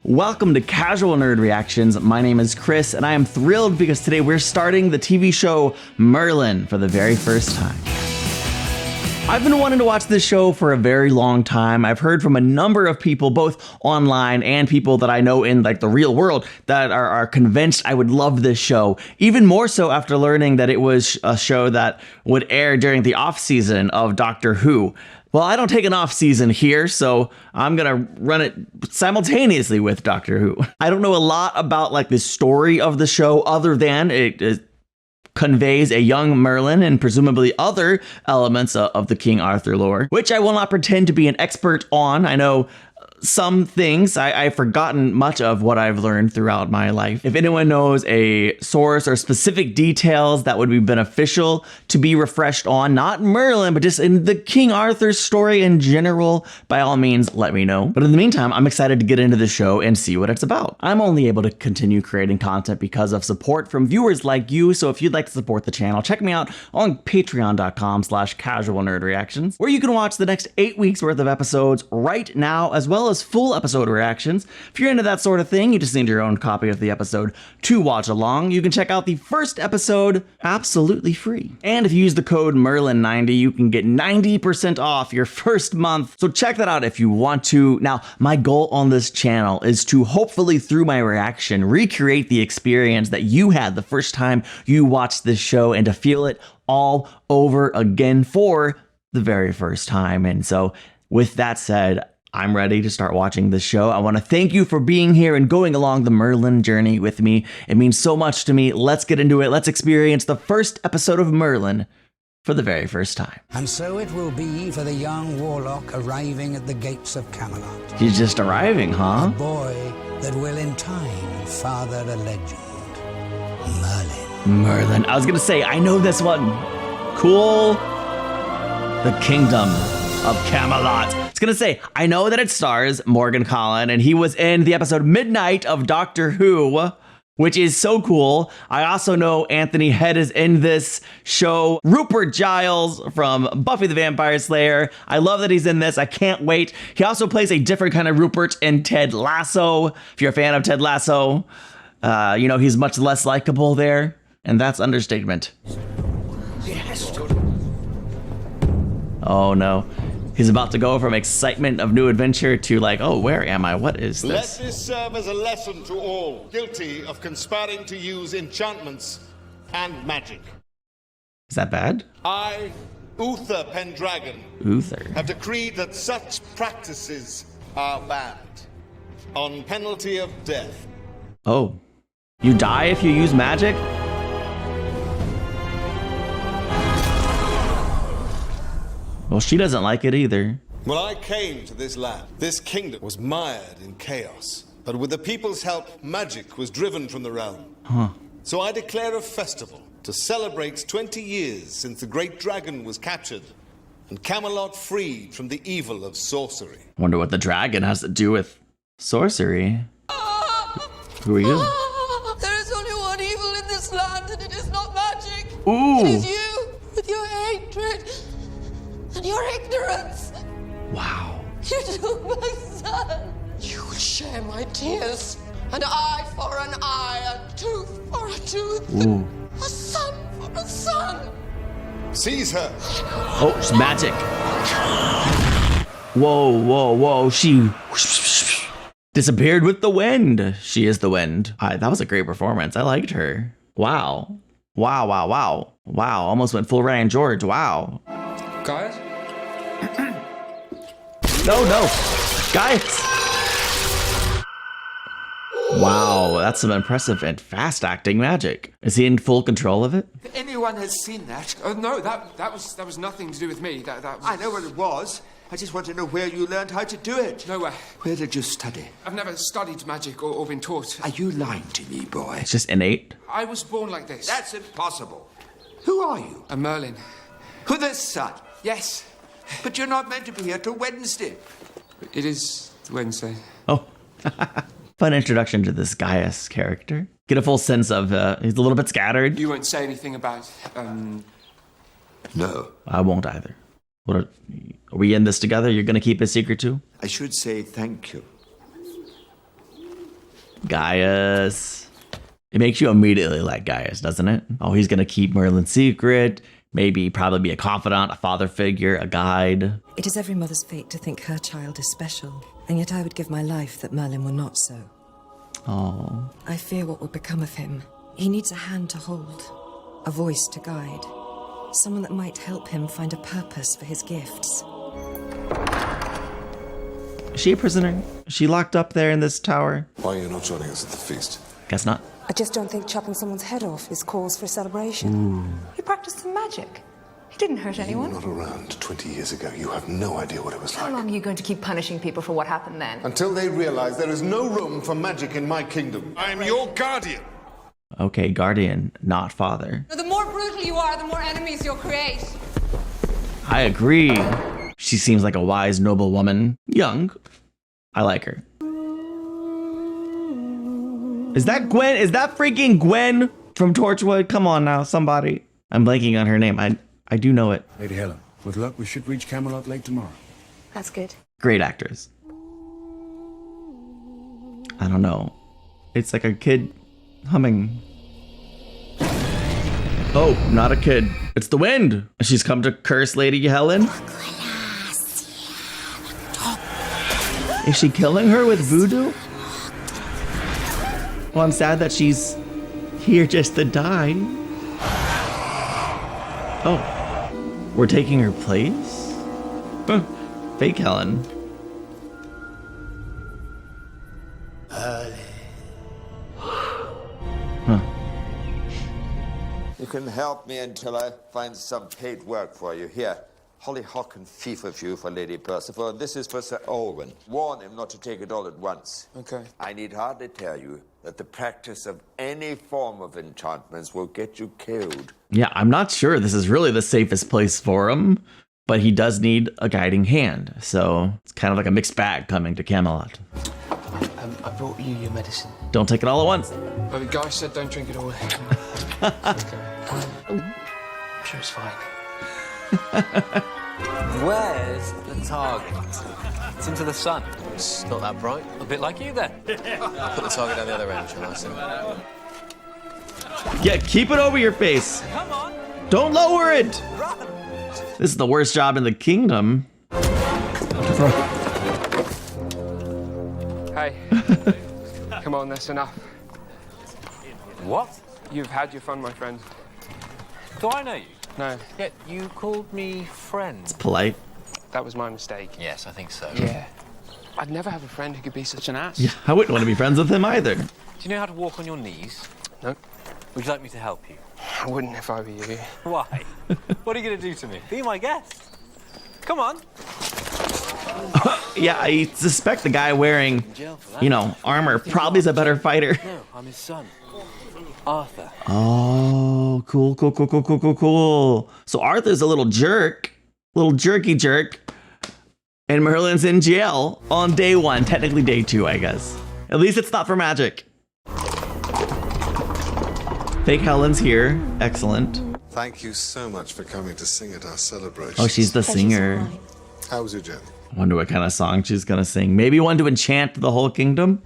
Welcome to Casual Nerd Reactions. My name is Chris, and I am thrilled because today we're starting the TV show Merlin for the very first time. I've been wanting to watch this show for a very long time. I've heard from a number of people, both online and people that I know in like the real world, that are convinced I would love this show. Even more so after learning that it was a show that would air during the off season of Doctor Who. Well, I don't take an off season here, so I'm gonna run it simultaneously with Doctor Who. I don't know a lot about like the story of the show other than it conveys a young Merlin and presumably other elements of the King Arthur lore, which I will not pretend to be an expert on. I know some things. I've forgotten much of what I've learned throughout my life. If anyone knows a source or specific details that would be beneficial to be refreshed on, not Merlin, but just in the King Arthur story in general, by all means, let me know. But in the meantime, I'm excited to get into the show and see what it's about. I'm only able to continue creating content because of support from viewers like you, so if you'd like to support the channel, check me out on patreon.com/casualnerdreactions, where you can watch the next 8 weeks worth of episodes right now, as well as full episode reactions. If you're into that sort of thing, you just need your own copy of the episode to watch along. You can check out the first episode absolutely free. And if you use the code Merlin90, you can get 90% off your first month. So check that out if you want to. Now, my goal on this channel is to hopefully, through my reaction, recreate the experience that you had the first time you watched this show and to feel it all over again for the very first time. And so with that said, I'm ready to start watching this show. I want to thank you for being here and going along the Merlin journey with me. It means so much to me. Let's get into it. Let's experience the first episode of Merlin for the very first time. And so it will be for the young warlock arriving at the gates of Camelot. He's just arriving, huh? A boy that will in time father a legend. Merlin. I was gonna say, I know this one. Cool. The Kingdom of Camelot. I was gonna say, I know that it stars Morgan Collin, and he was in the episode Midnight of Doctor Who, which is so cool. I also know Anthony Head is in this show. Rupert Giles from Buffy the Vampire Slayer. I love that he's in this. I can't wait. He also plays a different kind of Rupert in Ted Lasso. If you're a fan of Ted Lasso, you know he's much less likable there, and that's understatement. Oh no. He's about to go from excitement of new adventure to like, oh, where am I? What is this? Let this serve as a lesson to all guilty of conspiring to use enchantments and magic. Is that bad? I, Uther Pendragon, have decreed that such practices are banned on penalty of death. Oh, you die if you use magic? Well, she doesn't like it either. When I came to this land, this kingdom was mired in chaos. But with the people's help, magic was driven from the realm. So I declare a festival to celebrate 20 years since the great dragon was captured and Camelot freed from the evil of sorcery. Wonder what the dragon has to do with sorcery. Who are you? There is only one evil in this land, and it is not magic. Ooh. It is you, with your hatred and your ignorance. Wow. You took my son. You will share my tears. An eye for an eye, a tooth for a tooth. Ooh. A son for a son. Seize her. Oh, it's magic. Whoa, whoa, whoa. She disappeared with the wind. She is the wind. That was a great performance. I liked her. Wow. Wow, wow, wow. Wow, almost went full Ryan George. Wow. Gaius? No, Gaius. Wow, that's some impressive and fast acting magic. Is he in full control of it? If anyone has seen that? Oh no, that was nothing to do with me. That was... I know what it was. I just want to know where you learned how to do it. Nowhere. Where did you study? I've never studied magic or been taught. Are you lying to me, boy? It's just innate. I was born like this. That's impossible. Who are you? A Merlin. Who, the son? Yes. But you're not meant to be here till Wednesday. It is Wednesday. Oh. Fun introduction to this Gaius character. Get a full sense of, he's a little bit scattered. You won't say anything about, No. I won't either. What are we in this together? You're gonna keep a secret too? I should say thank you. Gaius. It makes you immediately like Gaius, doesn't it? Oh, he's gonna keep Merlin's secret. Maybe probably be a confidant, a father figure, a guide. It is every mother's fate to think her child is special, and yet I would give my life that Merlin were not so. Oh. I fear what will become of him. He needs a hand to hold, a voice to guide, someone that might help him find a purpose for his gifts. Is she a prisoner? Is she locked up there in this tower? Why are you not joining us at the feast? Guess not. I just don't think chopping someone's head off is cause for celebration. You practiced some magic. It didn't hurt anyone. You were not around 20 years ago. You have no idea what it was How like. long are you going to keep punishing people for what happened then? Until they realize there is no room for magic in my kingdom. I am your guardian. Okay, guardian, not father. The more brutal you are, the more enemies you'll create. I agree. She seems like a wise, noble woman. Young. I like her. Is that Gwen? Is that freaking Gwen from Torchwood? Come on now, somebody. I'm blanking on her name. I do know it. Lady Helen, with luck, we should reach Camelot late tomorrow. That's good. Great actress. I don't know. It's like a kid humming. Oh, not a kid. It's the wind. She's come to curse Lady Helen. Is she killing her with voodoo? Well, I'm sad that she's here just to die. Oh, we're taking her place? Huh. Fake Helen. Huh. You can help me until I find some paid work for you. Here, hollyhock and feverfew for Lady Percival, and this is for Sir Olwen. Warn him not to take it all at once. Okay. I need hardly tell you that the practice of any form of enchantments will get you killed. Yeah, I'm not sure this is really the safest place for him, but he does need a guiding hand. So it's kind of like a mixed bag coming to Camelot. I brought you your medicine. Don't take it all at once. But the guy said don't drink it all. Okay. I'm sure it's fine. Where's the target? It's into the sun. It's not that bright. A bit like you then. I'll put the target down the other end, shall I, sir? Yeah, keep it over your face. Come on. Don't lower it. Run. This is the worst job in the kingdom. Hey. Come on, that's enough. What? You've had your fun, my friend. Do I know you? No, Yet you called me friend. Polite. that was my mistake. Yes, I think so. Yeah. I'd never have a friend who could be such an ass. Yeah, I wouldn't want to be friends with him either. Do you know how to walk on your knees? No, Would you like me to help you? I wouldn't if I were you. Why? What are you going to do to me? Be my guest. Come on. Yeah, I suspect the guy wearing, you know, armor probably is a better fighter. No, I'm his son. Arthur. Oh, cool. So Arthur's a little jerk, little jerky jerk, and Merlin's in jail on day one, technically day two, I guess. At least it's not for magic. Fake Helen's here, excellent. Thank you so much for coming to sing at our celebration. Oh, she's the singer. How was your journey? I wonder what kind of song she's gonna sing. Maybe one to enchant the whole kingdom?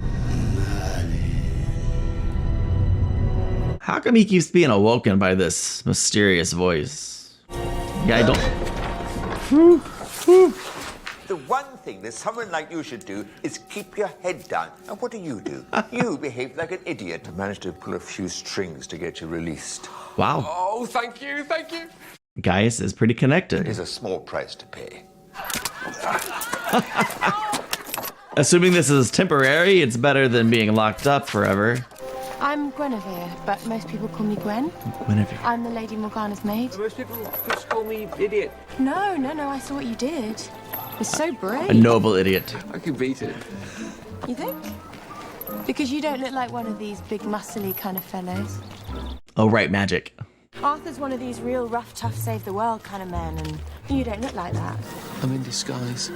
How come he keeps being awoken by this mysterious voice? Yeah, I don't... The one thing that someone like you should do is keep your head down. And what do? You behave like an idiot. I managed to pull a few strings to get you released. Wow. Oh, thank you, thank you. Gaius is pretty connected. It is a small price to pay. Assuming this is temporary, it's better than being locked up forever. I'm Guinevere, but most people call me Gwen. Guinevere. I'm the Lady Morgana's maid. Most people just call me idiot. No, I saw what you did. It's so brave. A noble idiot. I could beat it. You think? Because you don't look like one of these big muscly kind of fellows. Oh, right, magic. Arthur's one of these real rough, tough, save the world kind of men, and you don't look like that. I'm in disguise.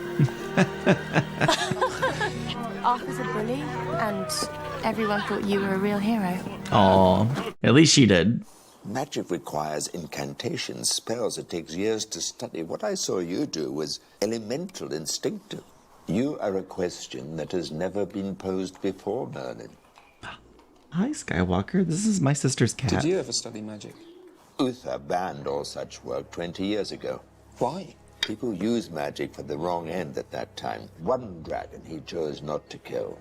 Arthur's a bully, and everyone thought you were a real hero. Aw, at least she did. Magic requires incantations, spells. It takes years to study. What I saw you do was elemental, instinctive. You are a question that has never been posed before, Merlin. Hi, Skywalker. This is my sister's cat. Did you ever study magic? Uther banned all such work 20 years ago. Why? People used magic for the wrong end at that time. One dragon he chose not to kill.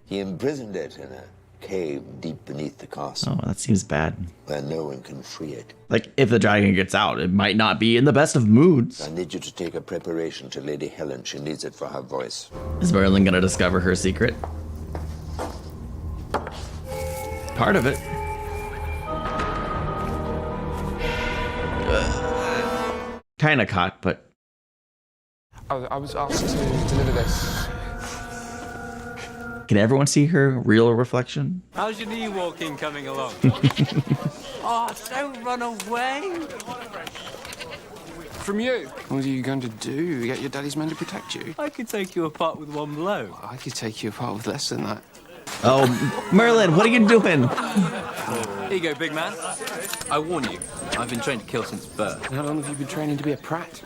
He imprisoned it in a cave deep beneath the castle. Oh, that seems bad. Where no one can free it. Like, if the dragon gets out, it might not be in the best of moods. I need you to take a preparation to Lady Helen. She needs it for her voice. Is Merlin gonna discover her secret? Part of it. Kinda caught, but... I was asked to deliver this. Can everyone see her real reflection? How's your knee walking coming along? Oh, don't run away. From you. What are you going to do? Get your daddy's men to protect you? I could take you apart with one blow. I could take you apart with less than that. Oh, Merlin, what are you doing? Here you go, big man. I warn you, I've been trained to kill since birth. How long have you been training to be a prat?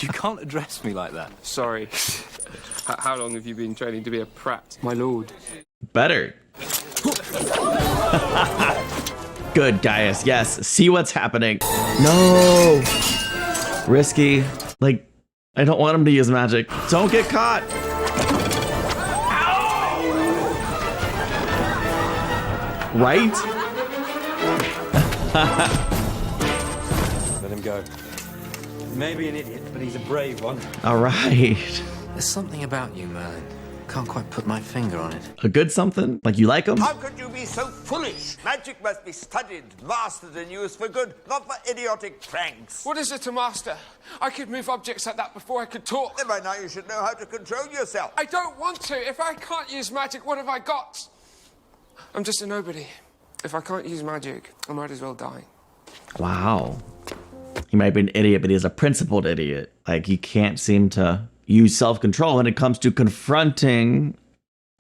You can't address me like that. Sorry. How long have you been training to be a prat, my lord? Better. Good, Gaius. Yes, see what's happening. No. Risky. Like, I don't want him to use magic. Don't get caught. Right? Let him go. Maybe an idiot, but he's a brave one. All right. There's something about you, Merlin. Can't quite put my finger on it. A good something? Like you like him? How could you be so foolish? Magic must be studied, mastered, and used for good, not for idiotic pranks. What is it to master? I could move objects like that before I could talk. Then by now you should know how to control yourself. I don't want to. If I can't use magic, what have I got? I'm just a nobody. If I can't use magic, I might as well die. Wow. He might be an idiot, but he's a principled idiot. Like, he can't seem to use self-control when it comes to confronting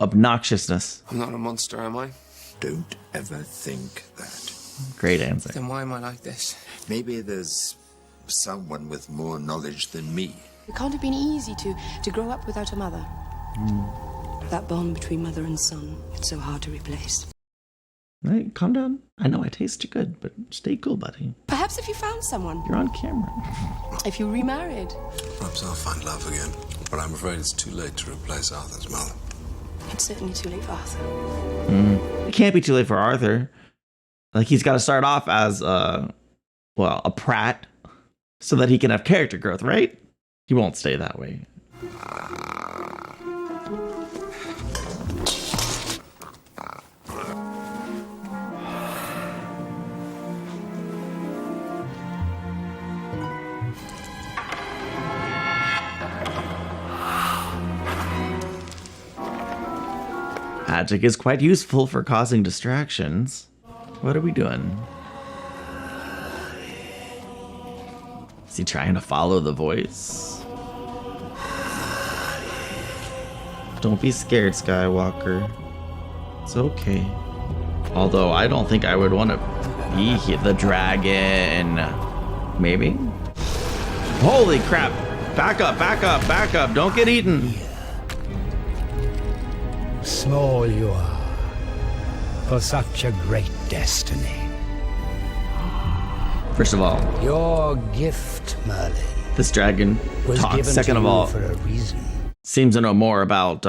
obnoxiousness. I'm not a monster, am I? Don't ever think that. Great answer. Then why am I like this? Maybe there's someone with more knowledge than me. It can't have been easy to grow up without a mother. That bond between mother and son, it's so hard to replace. Hey, calm down. I know I taste good, but stay cool, buddy. Perhaps if you found someone. You're on camera. If you remarried. Perhaps I'll find love again. But I'm afraid it's too late to replace Arthur's mother. It's certainly too late for Arthur. It can't be too late for Arthur. Like, he's got to start off as a prat so that he can have character growth, right? He won't stay that way. Magic is quite useful for causing distractions. What are we doing? Is he trying to follow the voice? Don't be scared, Skywalker. It's okay. Although I don't think I would want to be the dragon. Maybe? Holy crap! Back up, back up, back up. Don't get eaten. Small you are, for such a great destiny. First of all, your gift, Merlin, this dragon was talks. given Second to of you all, for a reason. Seems to know more about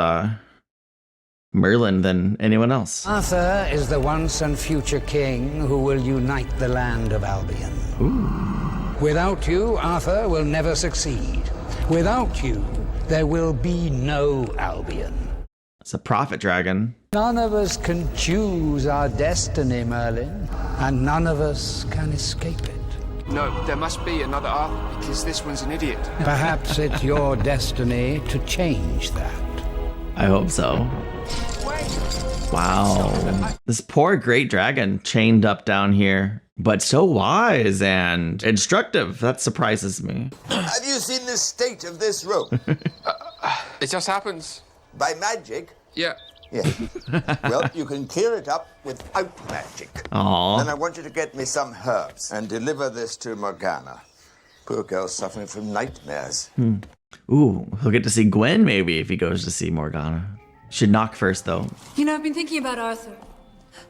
Merlin than anyone else. Arthur is the once and future king who will unite the land of Albion. Ooh. Without you, Arthur will never succeed. Without you, there will be no Albion. It's a prophet dragon. None of us can choose our destiny, Merlin, and none of us can escape it. No, there must be another Arthur, because this one's an idiot. Perhaps it's your destiny to change that. I hope so. Wow. This poor great dragon chained up down here, but so wise and instructive. That surprises me. Have you seen the state of this room? It just happens. By magic? Yeah. Yeah. Well, you can clear it up without magic. Aww. Then I want you to get me some herbs and deliver this to Morgana. Poor girl's suffering from nightmares. Ooh, he'll get to see Gwen maybe if he goes to see Morgana. Should knock first, though. You know, I've been thinking about Arthur.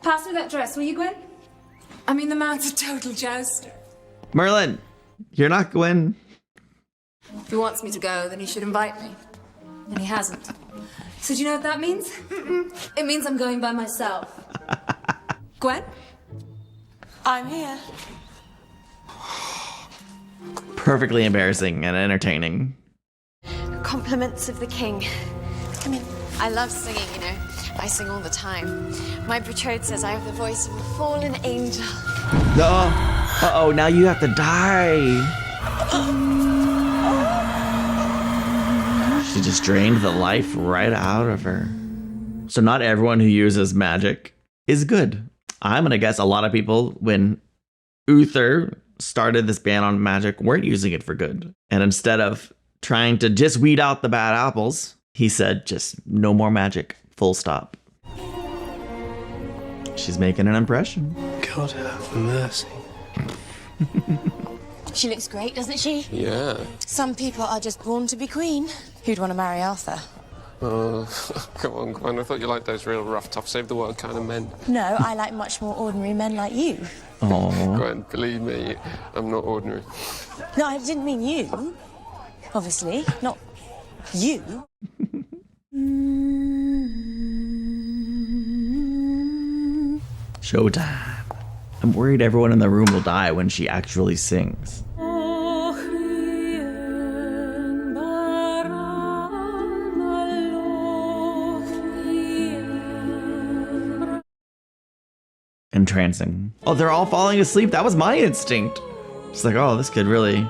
Pass me that dress, will you, Gwen? I mean, the man's a total jouster. Merlin, you're not Gwen. If he wants me to go, then he should invite me. And he hasn't. So do you know what that means? It means I'm going by myself. Gwen? I'm here. Perfectly embarrassing and entertaining. Compliments of the king. Come in. I love singing, you know. I sing all the time. My betrothed says I have the voice of a fallen angel. Uh-oh, now you have to die. She just drained the life right out of her. So not everyone who uses magic is good. I'm gonna guess a lot of people, when Uther started this ban on magic, weren't using it for good. And instead of trying to just weed out the bad apples, he said just no more magic, full stop. She's making an impression. God have mercy. She looks great, doesn't she? Yeah. Some people are just born to be queen. Who'd want to marry Arthur? Oh, come on, Gwen. I thought you liked those real rough, tough, save the world kind of men. No, I like much more ordinary men like you. Oh. Gwen, believe me, I'm not ordinary. No, I didn't mean you. Obviously, not you. Showtime. I'm worried everyone in the room will die when she actually sings. Entrancing. Oh, they're all falling asleep. That was my instinct. It's like, oh, this could really...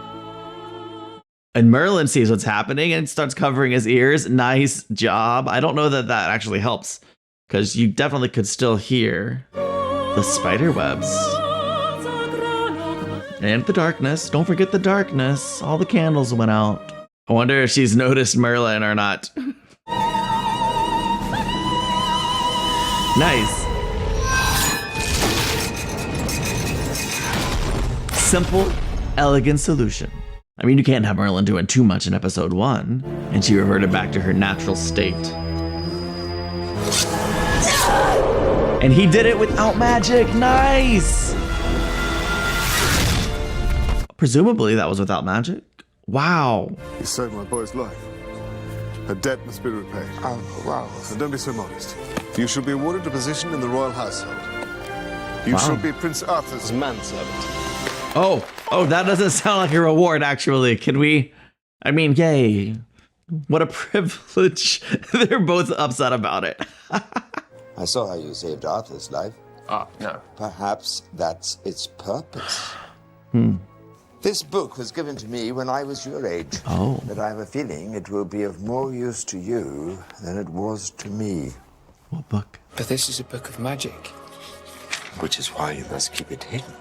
And Merlin sees what's happening and starts covering his ears. Nice job. I don't know that that actually helps, because you definitely could still hear the spider webs. And the darkness. Don't forget the darkness. All the candles went out. I wonder if she's noticed Merlin or not. Nice. Simple, elegant solution. I mean, you can't have Merlin doing too much in episode 1, and she reverted back to her natural state. And he did it without magic. Nice! Presumably that was without magic. Wow. You saved my boy's life. A debt must be repaid. Oh, wow. So don't be so modest. You shall be awarded a position in the royal household. You shall be Prince Arthur's manservant. Oh, that doesn't sound like a reward, actually. Can we? I mean, yay. What a privilege. They're both upset about it. I saw how you saved Arthur's life. No. Perhaps that's its purpose. Hmm. This book was given to me when I was your age. Oh. But I have a feeling it will be of more use to you than it was to me. What book? But this is a book of magic. Which is why you must keep it hidden.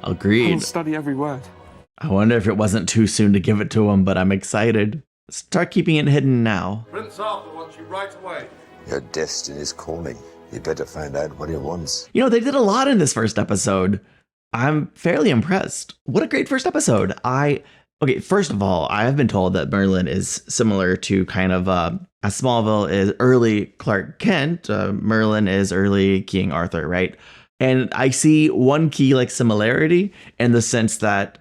Agreed. I'll study every word. I wonder if it wasn't too soon to give it to him, but I'm excited. Start keeping it hidden now. Prince Arthur wants you right away. Your destiny is calling. You better find out what he wants. You know, they did a lot in this first episode. I'm fairly impressed. What a great first episode. Okay, first of all, I have been told that Merlin is similar to kind of, as Smallville is early Clark Kent, Merlin is early King Arthur, right? And I see one key similarity in the sense that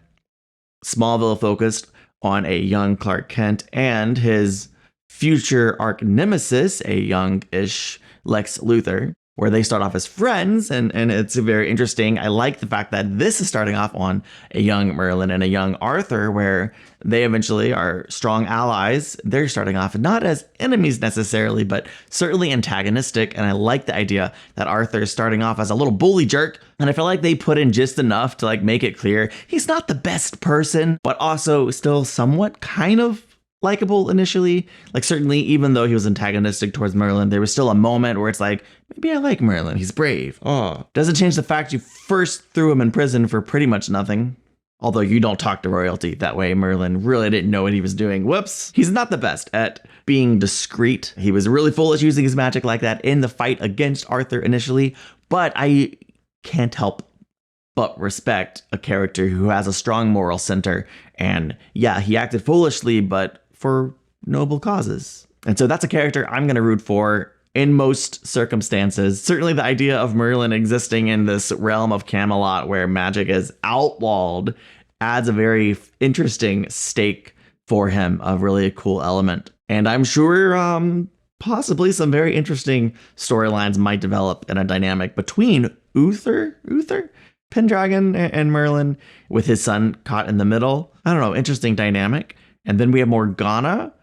Smallville focused on a young Clark Kent and his future arch nemesis, a young-ish Lex Luthor, where they start off as friends, and it's very interesting. I like the fact that this is starting off on a young Merlin and a young Arthur, where they eventually are strong allies. They're starting off not as enemies necessarily, but certainly antagonistic, and I like the idea that Arthur is starting off as a little bully jerk, and I feel like they put in just enough to make it clear he's not the best person, but also still somewhat kind of likable initially. Certainly, even though he was antagonistic towards Merlin, there was still a moment where it's like, maybe I like Merlin. He's brave. Oh, doesn't change the fact you first threw him in prison for pretty much nothing. Although you don't talk to royalty that way. Merlin really didn't know what he was doing. Whoops. He's not the best at being discreet. He was really foolish using his magic like that in the fight against Arthur initially. But I can't help but respect a character who has a strong moral center. And yeah, he acted foolishly, but for noble causes. And so that's a character I'm going to root for in most circumstances. Certainly the idea of Merlin existing in this realm of Camelot where magic is outlawed adds a very interesting stake for him, a really cool element. And I'm sure possibly some very interesting storylines might develop in a dynamic between Uther, Pendragon, and Merlin, with his son caught in the middle. I don't know, interesting dynamic. And then we have Morgana,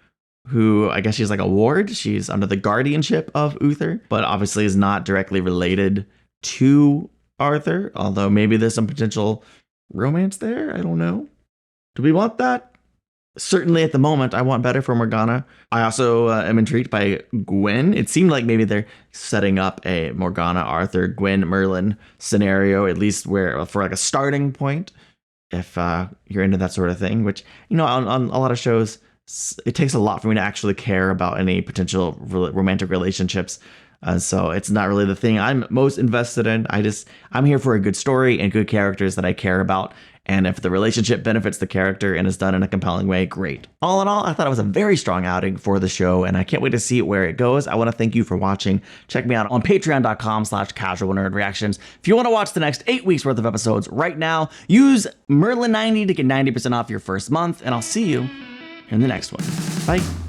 who I guess she's like a ward. She's under the guardianship of Uther, but obviously is not directly related to Arthur, although maybe there's some potential romance there. I don't know. Do we want that? Certainly at the moment, I want better for Morgana. I also am intrigued by Gwen. It seemed like maybe they're setting up a Morgana, Arthur, Gwen, Merlin scenario, at least where for like a starting point, if you're into that sort of thing, which, you know, on a lot of shows, it takes a lot for me to actually care about any potential romantic relationships. So it's not really the thing I'm most invested in. I'm here for a good story and good characters that I care about. And if the relationship benefits the character and is done in a compelling way, great. All in all, I thought it was a very strong outing for the show, and I can't wait to see where it goes. I want to thank you for watching. Check me out on patreon.com/casualnerdreactions. If you want to watch the next 8 weeks worth of episodes right now, use Merlin 90 to get 90% off your first month, and I'll see you in the next one. Bye.